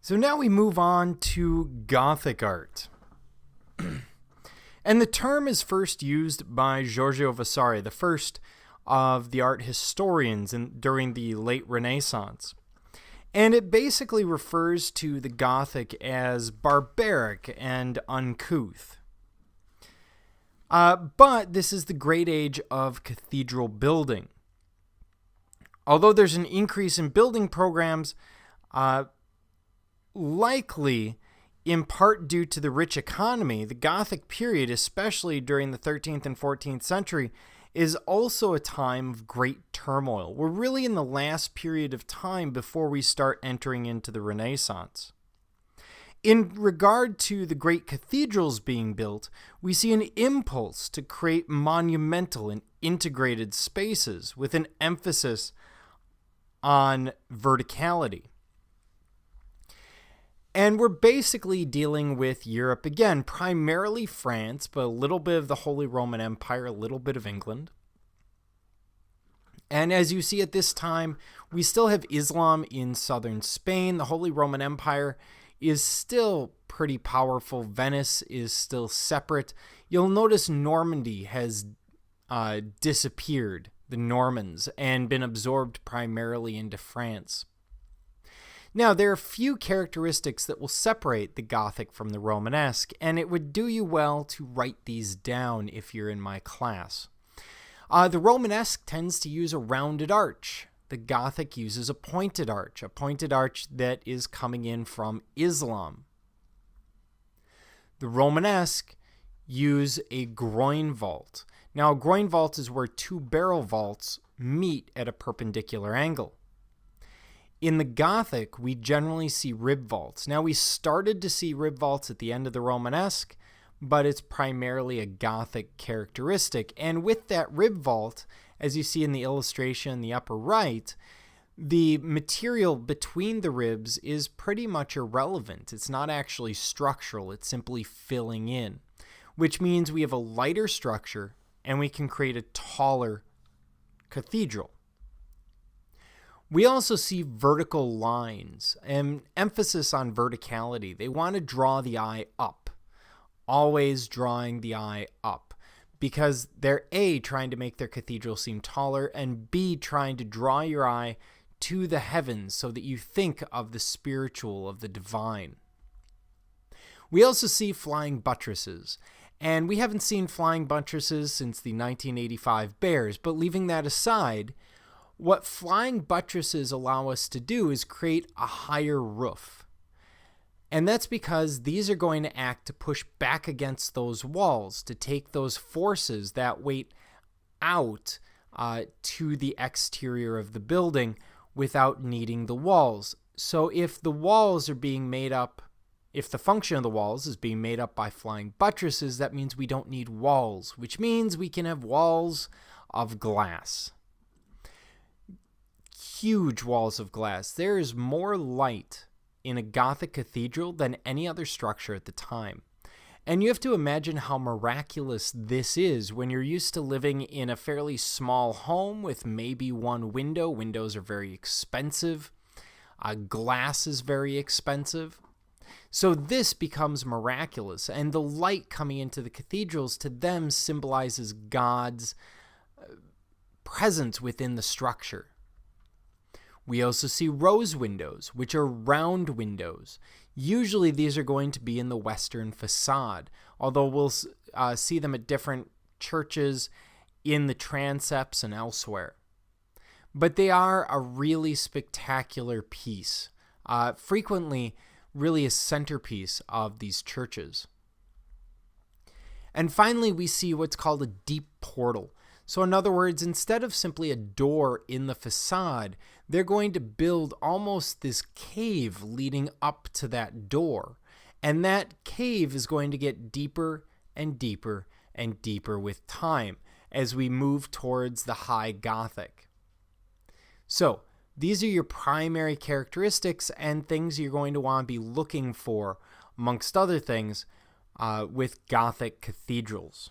So now we move on to Gothic art. And the term is first used by Giorgio Vasari, the first of the art historians during the late Renaissance. And it basically refers to the Gothic as barbaric and uncouth. But this is the great age of cathedral building. Although there's an increase in building programs, likely in part due to the rich economy, the Gothic period, especially during the 13th and 14th century, is also a time of great turmoil. We're really in the last period of time before we start entering into the Renaissance. In regard to the great cathedrals being built, we see an impulse to create monumental and integrated spaces with an emphasis on verticality. And we're basically dealing with Europe again, primarily France, but a little bit of the Holy Roman Empire, a little bit of England. And as you see at this time, we still have Islam in southern Spain. The Holy Roman Empire is still pretty powerful. Venice is still separate. You'll notice Normandy has disappeared, the Normans, and been absorbed primarily into France. Now, there are a few characteristics that will separate the Gothic from the Romanesque, and it would do you well to write these down if you're in my class. The Romanesque tends to use a rounded arch. The Gothic uses a pointed arch that is coming in from Islam. The Romanesque use a groin vault. Now, a groin vault is where two barrel vaults meet at a perpendicular angle. In the Gothic, we generally see rib vaults. Now, we started to see rib vaults at the end of the Romanesque, but it's primarily a Gothic characteristic. And with that rib vault, as you see in the illustration in the upper right, the material between the ribs is pretty much irrelevant. It's not actually structural. It's simply filling in, which means we have a lighter structure and we can create a taller cathedral. We also see vertical lines and emphasis on verticality. They want to draw the eye up, always drawing the eye up, because they're A, trying to make their cathedral seem taller, and B, trying to draw your eye to the heavens so that you think of the spiritual, of the divine. We also see flying buttresses, and we haven't seen flying buttresses since the 1985 Bears, but leaving that aside, what flying buttresses allow us to do is create a higher roof. And that's because these are going to act to push back against those walls, to take those forces, that weight out to the exterior of the building without needing the walls. So if the walls are being made up, if the function of the walls is being made up by flying buttresses, that means we don't need walls, which means we can have walls of glass. Huge walls of glass. There is more light in a Gothic cathedral than any other structure at the time. And you have to imagine how miraculous this is when you're used to living in a fairly small home with maybe one window. Windows are very expensive. Glass is very expensive. So this becomes miraculous, and the light coming into the cathedrals to them symbolizes God's presence within the structure. We also see rose windows, which are round windows. Usually these are going to be in the western facade, although we'll see them at different churches in the transepts and elsewhere. But they are a really spectacular piece, frequently really a centerpiece of these churches. And finally, we see what's called a deep portal. So in other words, instead of simply a door in the facade, they're going to build almost this cave leading up to that door. And that cave is going to get deeper and deeper and deeper with time as we move towards the High Gothic. So these are your primary characteristics and things you're going to want to be looking for, amongst other things, with Gothic cathedrals.